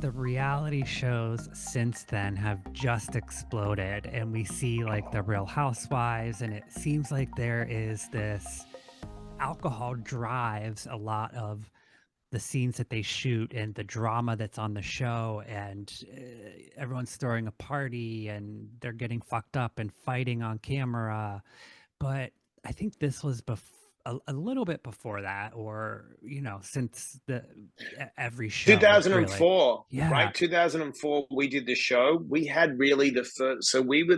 The reality shows since then have just exploded, and we see like the Real Housewives, and it seems like there is this alcohol drives a lot of the scenes that they shoot and the drama that's on the show, and everyone's throwing a party and they're getting fucked up and fighting on camera. But I think this was a little bit before that, or since every show really. 2004, Yeah. right? 2004, we did the show. We had really the first, so we were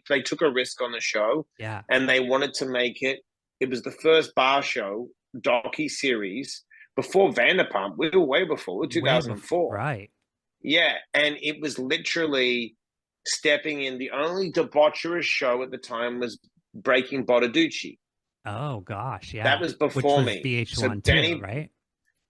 they took a risk on the show Yeah. and they wanted to make it. It was the first bar show docu series before Vanderpump. We were way before, we were Way before, 2004. right. Yeah. And it was literally stepping in. The only debaucherous show at the time was Breaking Bottaducci. Oh gosh, That yeah. was Which before was me. So VH1 too, Danny, right?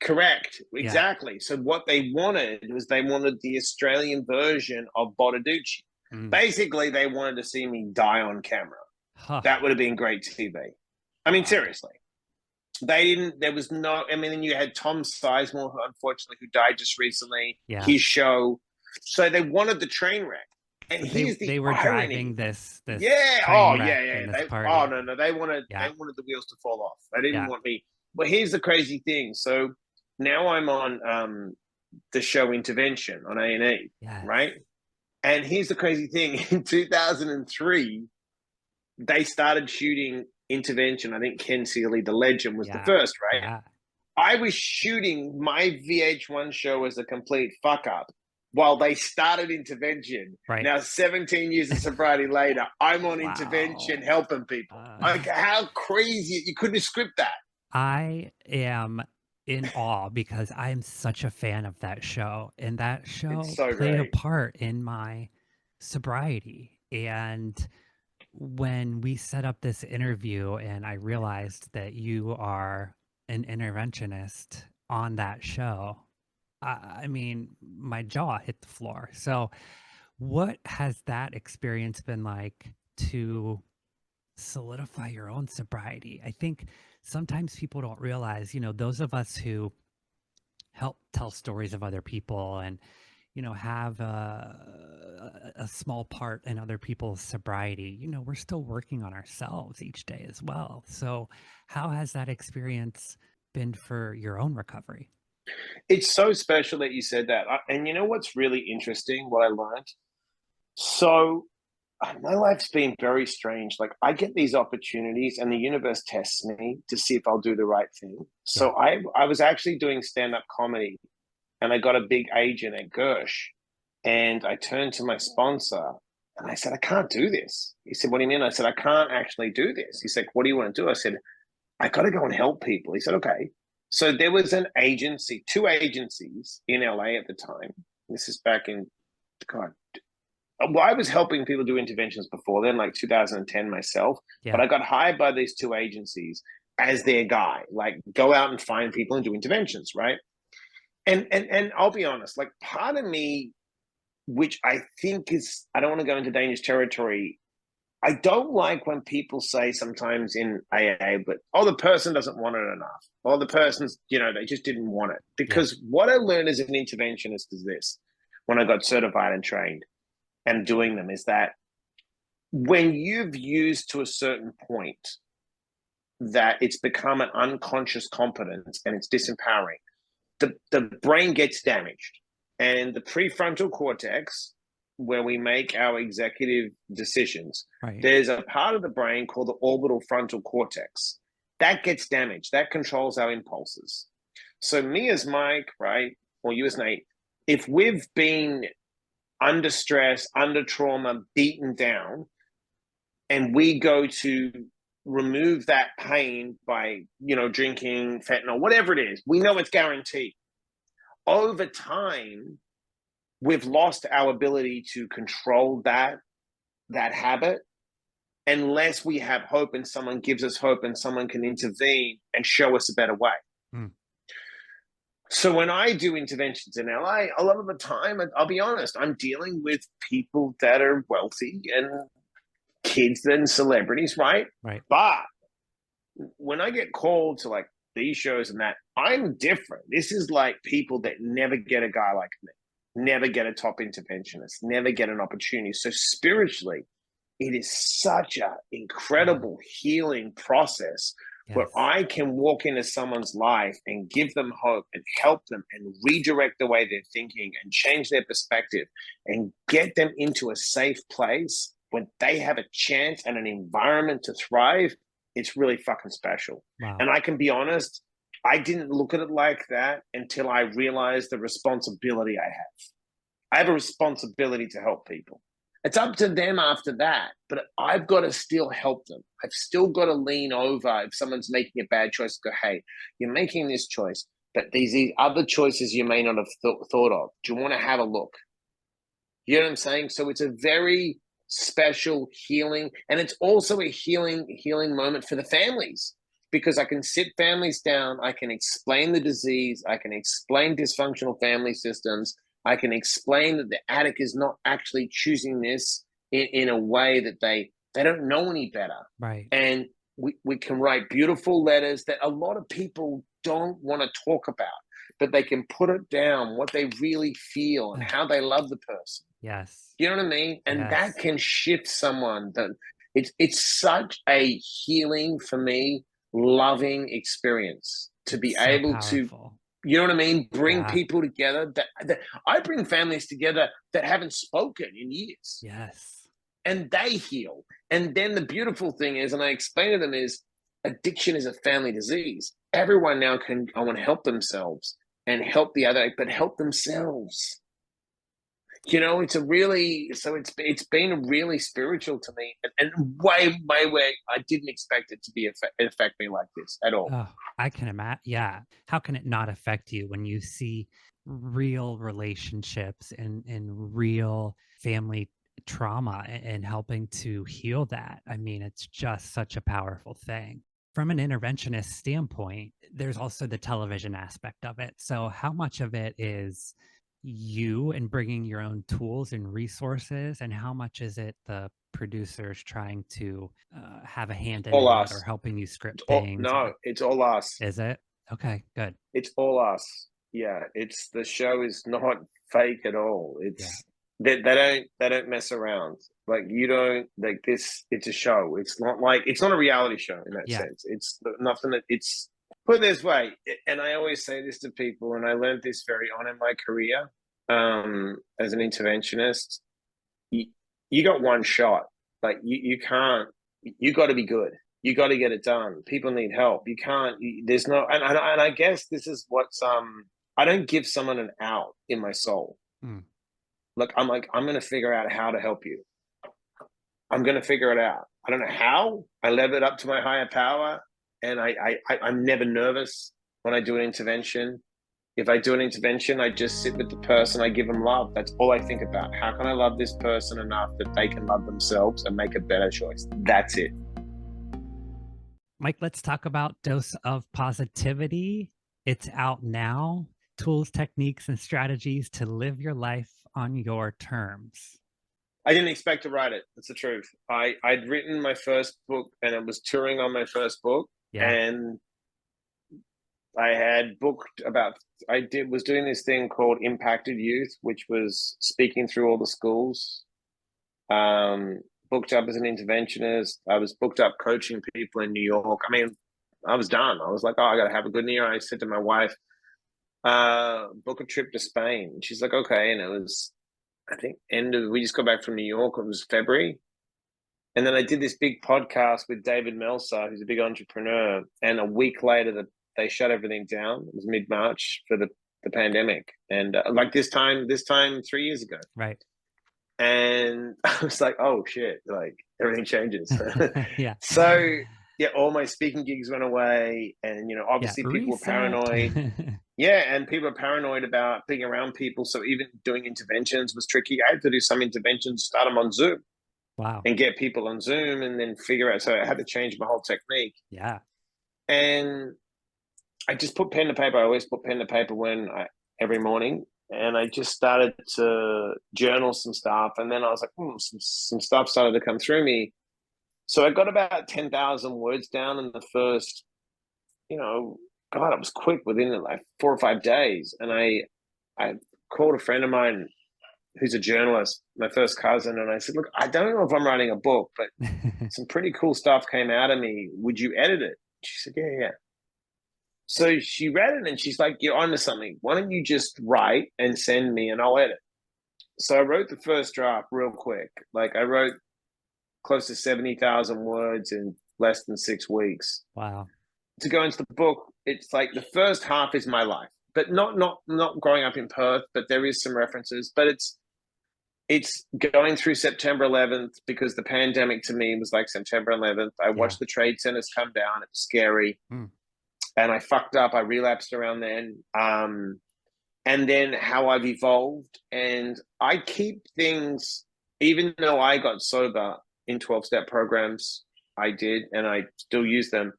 correct, Yeah. exactly. So what they wanted was they wanted the Australian version of Bottaducci. Mm. Basically, they wanted to see me die on camera. Huh. That would have been great TV. I mean, God. seriously. They didn't, there was no, I mean, you had Tom Sizemore, unfortunately, who died just recently, Yeah. his show. So they wanted the train wreck. And They here's the they were driving irony. this Yeah. train Oh, wreck yeah, yeah. in this They, oh, party. no, no. They Yeah. wanted the wheels to fall off. They didn't Yeah. want me. But here's the crazy thing. So now I'm on the show Intervention on A&E, Yes. right? And here's the crazy thing. In 2003, they started shooting Intervention. I think Ken Seeley, the legend, was the Yeah. first, right? Yeah. I was shooting my VH1 show as a complete fuck up while they started Intervention. Right. Now, 17 years of sobriety later, I'm on Intervention Wow. helping people. Like, how crazy. You couldn't script that. I am in awe because I'm such a fan of that show, and that It's show so played a great. part in my sobriety. And when we set up this interview and I realized that you are an interventionist on that show, I mean, my jaw hit the floor. So, what has that experience been like to solidify your own sobriety? I think sometimes people don't realize, those of us who help tell stories of other people and have a small part in other people's sobriety, we're still working on ourselves each day as well. So how has that experience been for your own recovery? It's so special that you said that. And you know what's really interesting, what I learned? So, my life's been very strange. Like, I get these opportunities, and the universe tests me to see if I'll do the right thing. Yeah. So, I was actually doing stand up comedy, and I got a big agent at Gersh. And I turned to my sponsor and I said, I can't do this. He said, what do you mean? I said, I can't actually do this. He said, what do you want to do? I said, I got to go and help people. He said, okay. So there was an agency, two agencies in LA at the time. This is back in, God, well, I was helping people do interventions before then, like 2010 myself, but Yeah. I got hired by these two agencies as their guy, like go out and find people and do interventions, right? And I'll be honest, like part of me, which I think is, I don't want to go into dangerous territory. I don't like when people say sometimes in AA, but oh, the person doesn't want it enough. Or the person's, they just didn't want it. Yeah. Because what I learned as an interventionist is this, when I got certified and trained and doing them, is that when you've used to a certain point that it's become an unconscious competence and it's disempowering, the brain gets damaged. And the prefrontal cortex, where we make our executive decisions, Right. there's a part of the brain called the orbital frontal cortex. That gets damaged. That controls our impulses. So me as Mike, right, or you as Nate, if we've been under stress, under trauma, beaten down, and we go to remove that pain by, drinking fentanyl, whatever it is, we know it's guaranteed. Over time, we've lost our ability to control that habit unless we have hope and someone gives us hope and someone can intervene and show us a better way. Mm. So when I do interventions in LA, a lot of the time, I'll be honest, I'm dealing with people that are wealthy and kids and celebrities, right? Right. But when I get called to like these shows and that, I'm different. This is like people that never get a guy like me. never get a top interventionist, never get an opportunity. So spiritually, it is such an incredible healing process where Yes. I can walk into someone's life and give them hope and help them and redirect the way they're thinking and change their perspective and get them into a safe place when they have a chance and an environment to thrive. It's really fucking special. Wow. And I can be honest, I didn't look at it like that until I realized the responsibility I have. I have a responsibility to help people. It's up to them after that, but I've got to still help them. I've still got to lean over if someone's making a bad choice, go, hey, you're making this choice, but these other choices you may not have thought of. Do you want to have a look? You know what I'm saying? So it's a very special healing, and it's also a healing moment for the families, because I can sit families down, I can explain the disease, I can explain dysfunctional family systems, I can explain that the addict is not actually choosing this in a way that they don't know any better. Right. And we can write beautiful letters that a lot of people don't want to talk about, but they can put it down, what they really feel and how they love the person. Yes. You know what I mean? And Yes. that can shift someone. That it's such a healing for me, loving experience to be So able powerful. to, you know what I mean? Bring Yeah. people together. That I bring families together that haven't spoken in years, Yes. and they heal. And then the beautiful thing is, and I explain to them, is addiction is a family disease. Everyone now can go and help themselves and help the other, but help themselves. You know, it's been really spiritual to me, and way I didn't expect it to be affect me like this at all. Oh, I can imagine. Yeah. How can it not affect you when you see real relationships and real family trauma and helping to heal that? I mean, it's just such a powerful thing. From an interventionist standpoint, there's also the television aspect of it. So, how much of it is you and bringing your own tools and resources, and how much is it the producers trying to have a hand in All that or us. helping you script things? No, Or it's all us. is it okay? Good. It's all us. Yeah, it's the show is not fake at all. Yeah. It's they don't mess around. Like you don't like this. It's a show. It's not a reality show in that Yeah. sense. It's nothing that it's put it this way. And I always say this to people, and I learned this very on in my career as an interventionist. You got one shot. Like you can't. You got to be good. You got to get it done. People need help. You can't. There's no. And I guess this is what's. I don't give someone an out in my soul. Mm. Look, I'm going to figure out how to help you. I'm going to figure it out. I don't know how. I leave it up to my higher power, and I'm never nervous when I do an intervention. If I do an intervention, I just sit with the person, I give them love. That's all I think about. How can I love this person enough that they can love themselves and make a better choice? That's it. Mike, let's talk about Dose of Positivity. It's out now. Tools, techniques, and strategies to live your life on your terms. I didn't expect to write it. That's the truth. I'd written my first book, and it was touring on my first book. Yeah. And I had booked was doing this thing called Impacted Youth, which was speaking through all the schools. Booked up as an interventionist. I was booked up coaching people in New York. I mean, I was done. I was like, oh, I got to have a good year. I said to my wife, book a trip to Spain. She's like, okay. And it was, I think, we just got back from New York. It was February. And then I did this big podcast with David Meltzer, who's a big entrepreneur. And a week later, they shut everything down. It was mid-March for the pandemic. And like this time 3 years ago. Right. And I was like, oh shit, like everything changes. Yeah. So yeah, all my speaking gigs went away. And, obviously people were paranoid. Yeah, and people are paranoid about being around people. So even doing interventions was tricky. I had to do some interventions, start them on Zoom. Wow. And get people on Zoom and then figure out. So I had to change my whole technique. Yeah. And I just put pen to paper. I always put pen to paper every morning. And I just started to journal some stuff. And then I was like, some stuff started to come through me. So I got about 10,000 words down in the first, God, it was quick within like 4 or 5 days. And I called a friend of mine who's a journalist, my first cousin, and I said, look, I don't know if I'm writing a book, but some pretty cool stuff came out of me. Would you edit it? She said, yeah, yeah. So she read it and she's like, you're onto something. Why don't you just write and send me and I'll edit? So I wrote the first draft real quick. Like I wrote close to 70,000 words in less than 6 weeks. Wow. To go into the book, it's like the first half is my life, but not growing up in Perth, but there is some references, but it's going through September 11th because the pandemic to me was like September 11th. I watched the trade centers come down. It was scary. And I fucked up. I relapsed around then. And then how I've evolved. And I keep things, even though I got sober in 12-step programs, I did, and I still use them.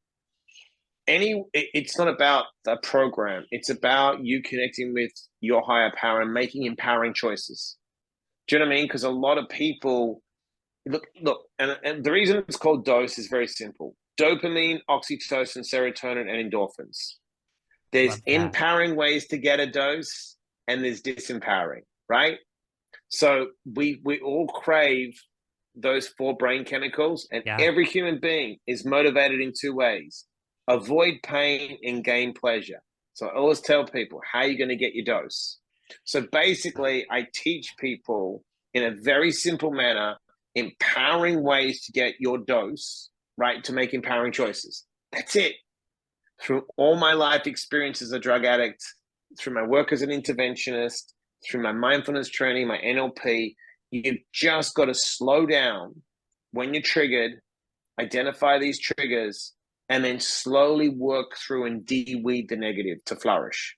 It's not about the program. It's about you connecting with your higher power and making empowering choices. Do you know what I mean? Because a lot of people, look, and the reason it's called dose is very simple. Dopamine, oxytocin, serotonin, and endorphins. There's empowering ways to get a dose, and there's disempowering, right? So we all crave those 4 brain chemicals, and every human being is motivated in 2 ways: avoid pain and gain pleasure. So I always tell people, how are you going to get your dose? So basically, I teach people in a very simple manner, empowering ways to get your dose, right? To make empowering choices. That's it. Through all my life experience as a drug addict, through my work as an interventionist, through my mindfulness training, my NLP, you've just got to slow down when you're triggered, identify these triggers, and then slowly work through and de-weed the negative to flourish.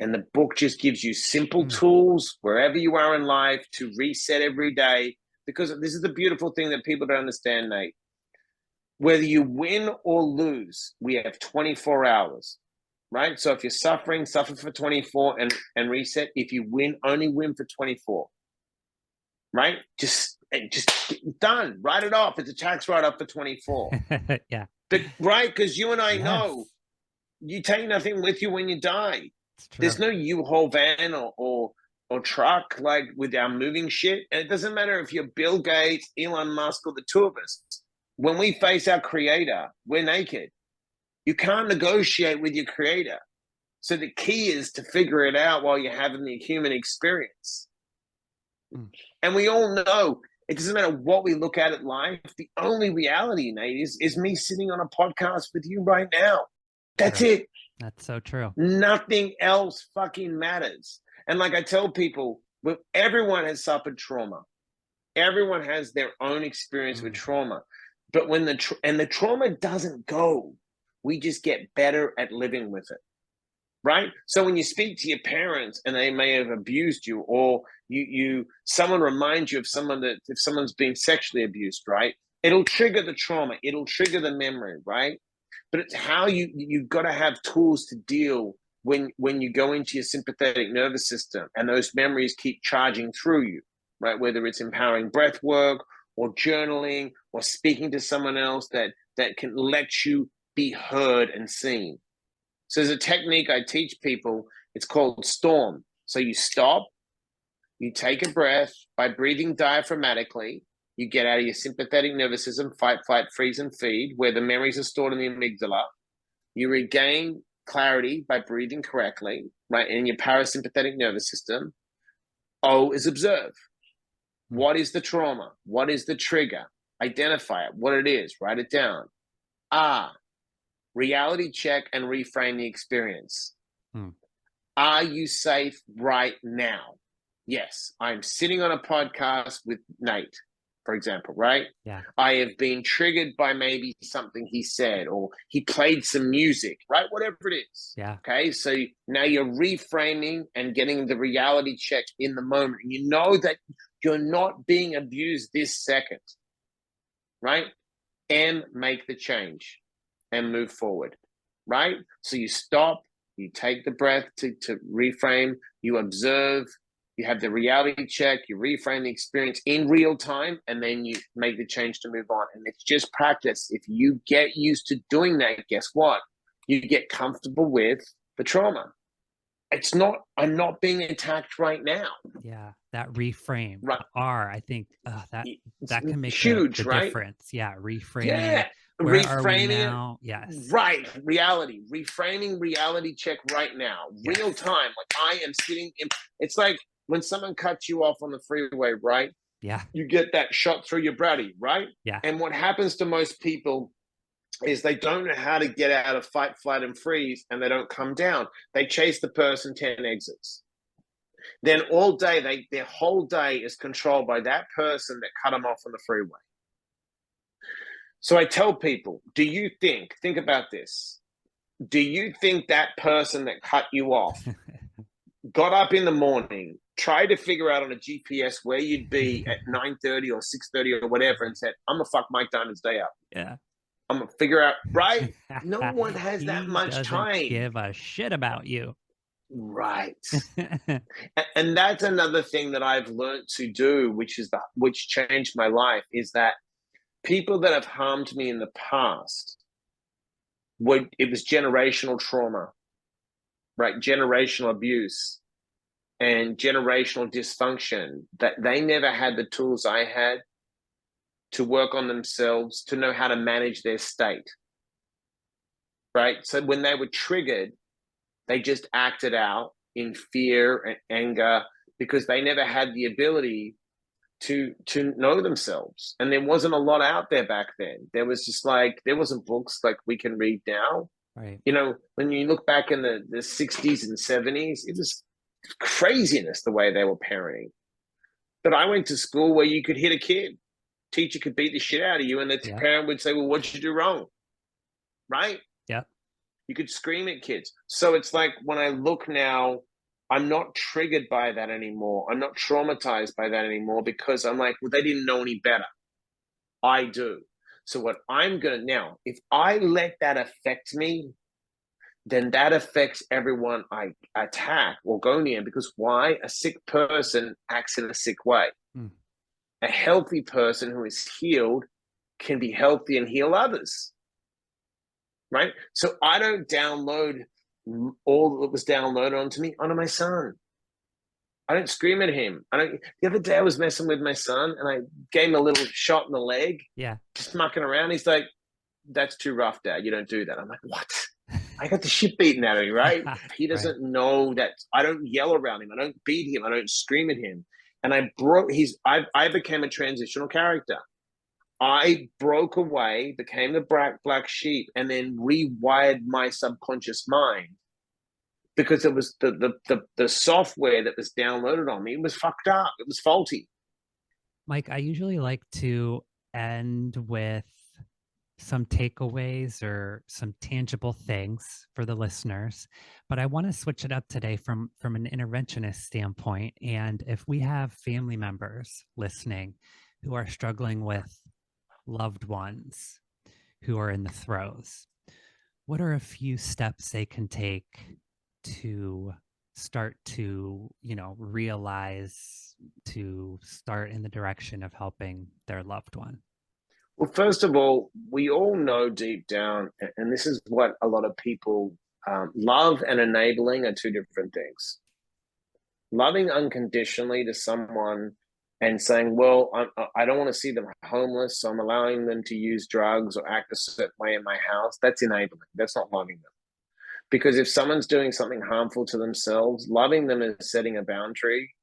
And the book just gives you simple tools wherever you are in life to reset every day. Because this is the beautiful thing that people don't understand, Nate. Whether you win or lose, we have 24 hours, right? So if you're suffering, suffer for 24 and reset. If you win, only win for 24, right? Just done. Write it off. It's a tax write-off for 24. Yeah. But right, because you and I know you take nothing with you when you die. There's no U-Haul van or truck like with our moving shit. And it doesn't matter if you're Bill Gates, Elon Musk, or the 2 of us. When we face our creator, we're naked. You can't negotiate with your creator. So the key is to figure it out while you're having the human experience. And we all know it doesn't matter what we look at life. The only reality, Nate, is me sitting on a podcast with you right now. That's it. That's so true. Nothing else fucking matters. And like I tell people, everyone has suffered trauma. Everyone has their own experience with trauma. But when the trauma doesn't go, we just get better at living with it. Right? So when you speak to your parents and they may have abused you, or someone reminds you of someone that if someone's been sexually abused, right? It'll trigger the trauma. It'll trigger the memory, right? But it's how you've got to have tools to deal when you go into your sympathetic nervous system and those memories keep charging through you, right? Whether it's empowering breath work or journaling or speaking to someone else that can let you be heard and seen. So there's a technique I teach people. It's called STORM. So you stop, you take a breath by breathing diaphragmatically. You get out of your sympathetic nervous system, fight, flight, freeze, and feed, where the memories are stored in the amygdala. You regain clarity by breathing correctly, right, in your parasympathetic nervous system. O is observe. What is the trauma? What is the trigger? Identify it, what it is, write it down. R, reality check and reframe the experience. Are you safe right now? Yes, I'm sitting on a podcast with Nate, for example, right? Yeah. I have been triggered by maybe something he said, or he played some music, right? Whatever it is. Yeah. Okay. So now you're reframing and getting the reality check in the moment. And you know that you're not being abused this second, right? And make the change and move forward, right? So you stop, you take the breath to reframe, you observe, you have the reality check, you reframe the experience in real time, and then you make the change to move on. And it's just practice. If you get used to doing that, guess what? You get comfortable with the trauma. it's not, I'm not being attacked right now. Yeah, that reframe, Right. the R, I think It's that can make huge, the right? difference. Yeah, reframing. Yeah. Where are we Reframing it. now? Yes. Right. Reality. Reframing reality check right now. Real Yes. time. Like I am sitting in, it's like when someone cuts you off on the freeway, right? Yeah. You get that shot through your body, right? Yeah. And what happens to most people is they don't know how to get out of fight, flight, and freeze, and they don't come down. They chase the person 10 exits. Then all day, their whole day is controlled by that person that cut them off on the freeway. So I tell people, think about this. Do you think that person that cut you off got up in the morning, tried to figure out on a GPS where you'd be at 9:30 or 6:30 or whatever, and said, I'm gonna fuck Mike Diamond's day up. Yeah. I'm gonna figure out, right? No one has that He much doesn't time. give a shit about you. Right. And that's another thing that I've learned to do, which changed my life, is that people that have harmed me in the past, it was generational trauma, right? Generational abuse and generational dysfunction, that they never had the tools I had to work on themselves, to know how to manage their state, right? So when they were triggered, they just acted out in fear and anger because they never had the ability to know themselves. And there wasn't a lot out there back then. There wasn't books like we can read now. Right. You know, when you look back in the 60s and 70s, it was craziness the way they were parenting. But I went to school where you could hit a kid, teacher could beat the shit out of you, and the Yeah. parent would say, well, what'd you do wrong? Right? Yeah. You could scream at kids. So it's like when I look now, I'm not triggered by that anymore. I'm not traumatized by that anymore because I'm like, well, they didn't know any better. I do. So what I'm going to now, if I let that affect me, then that affects everyone I attack or go near. Because why? A sick person acts in a sick way. Mm. A healthy person who is healed can be healthy and heal others. Right? So I don't download all that was downloaded onto my son. I don't scream at him. The other day I was messing with my son and I gave him a little shot in the leg. Yeah. Just mucking around. He's like, that's too rough, Dad. You don't do that. I'm like, what? I got the shit beaten out of me, right? He doesn't know that. I don't yell around him. I don't beat him. I don't scream at him. And I became a transitional character. I broke away, became the black sheep, and then rewired my subconscious mind because it was the software that was downloaded on me. It was fucked up. It was faulty. Mike, I usually like to end with some takeaways or some tangible things for the listeners, but I want to switch it up today from an interventionist standpoint. And if we have family members listening who are struggling with loved ones who are in the throes, what are a few steps they can take to start to, realize, to start in the direction of helping their loved one? Well, first of all, we all know deep down, and this is what a lot of people love and enabling are two different things. Loving unconditionally to someone and saying, well, I don't want to see them homeless, so I'm allowing them to use drugs or act a certain way in my house. That's enabling. That's not loving them. Because if someone's doing something harmful to themselves, loving them is setting a boundary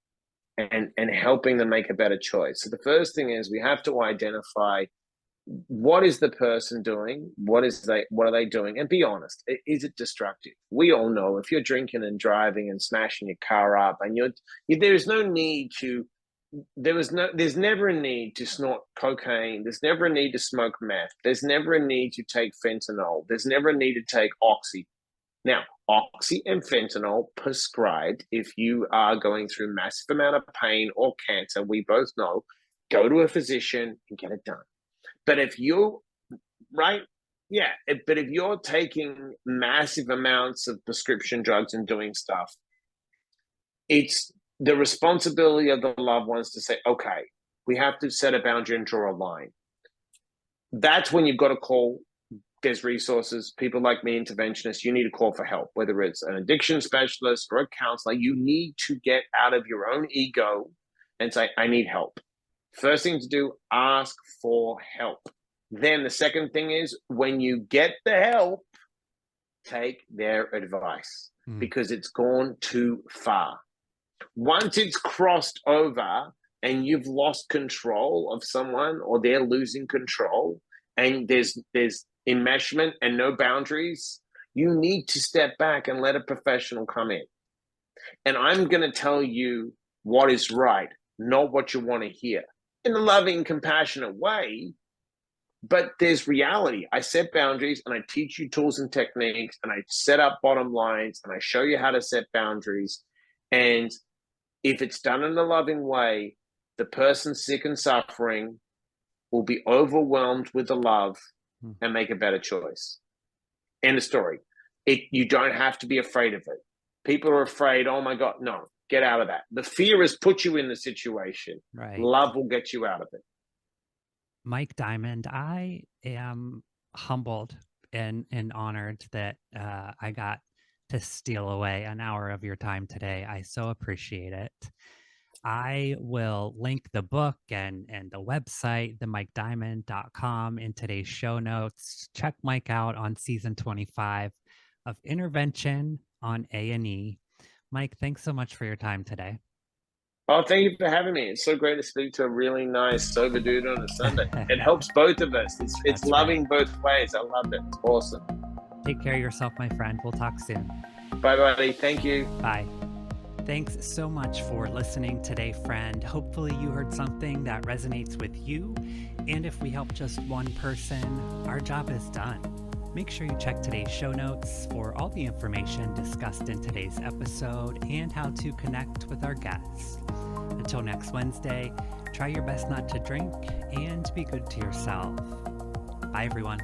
and helping them make a better choice. So the first thing is we have to identify what is the person doing, what are they doing, and be honest. Is it destructive? We all know if you're drinking and driving and smashing your car up, and there's never a need to snort cocaine. There's never a need to smoke meth. There's never a need to take fentanyl. There's never a need to take oxy. Now, oxy and fentanyl prescribed if you are going through massive amount of pain or cancer. We both know, go to a physician and get it done. But if you're taking massive amounts of prescription drugs and doing stuff, it's the responsibility of the loved ones to say, okay, we have to set a boundary and draw a line. That's when you've got to call there's resources. People like me, interventionists, you need to call for help, whether it's an addiction specialist or a counselor. You need to get out of your own ego and say, I need help. First thing to do, ask for help. Then the second thing is, when you get the help, take their advice, because it's gone too far. Once it's crossed over and you've lost control of someone, or they're losing control, and there's enmeshment and no boundaries, you need to step back and let a professional come in. And I'm going to tell you what is right, not what you want to hear, in a loving, compassionate way. But there's reality. I set boundaries, and I teach you tools and techniques, and I set up bottom lines, and I show you how to set boundaries. And if it's done in a loving way, the person sick and suffering will be overwhelmed with the love and make a better choice. End of story. You don't have to be afraid of it. People are afraid, oh my God, no, get out of that. The fear has put you in the situation. Right. Love will get you out of it. Mike Diamond, I am humbled and honored that I got to steal away an hour of your time today. I so appreciate it. I will link the book and the website, themikediamond.com, in today's show notes. Check Mike out on season 25 of Intervention on A&E. Mike, thanks so much for your time today. Oh, thank you for having me. It's so great to speak to a really nice, sober dude on a Sunday. It helps both of us. It's loving both ways. I love it. It's awesome. Take care of yourself, my friend. We'll talk soon. Bye, buddy. Thank you. Bye. Thanks so much for listening today, friend. Hopefully you heard something that resonates with you. And if we help just one person, our job is done. Make sure you check today's show notes for all the information discussed in today's episode and how to connect with our guests. Until next Wednesday, try your best not to drink and be good to yourself. Bye, everyone.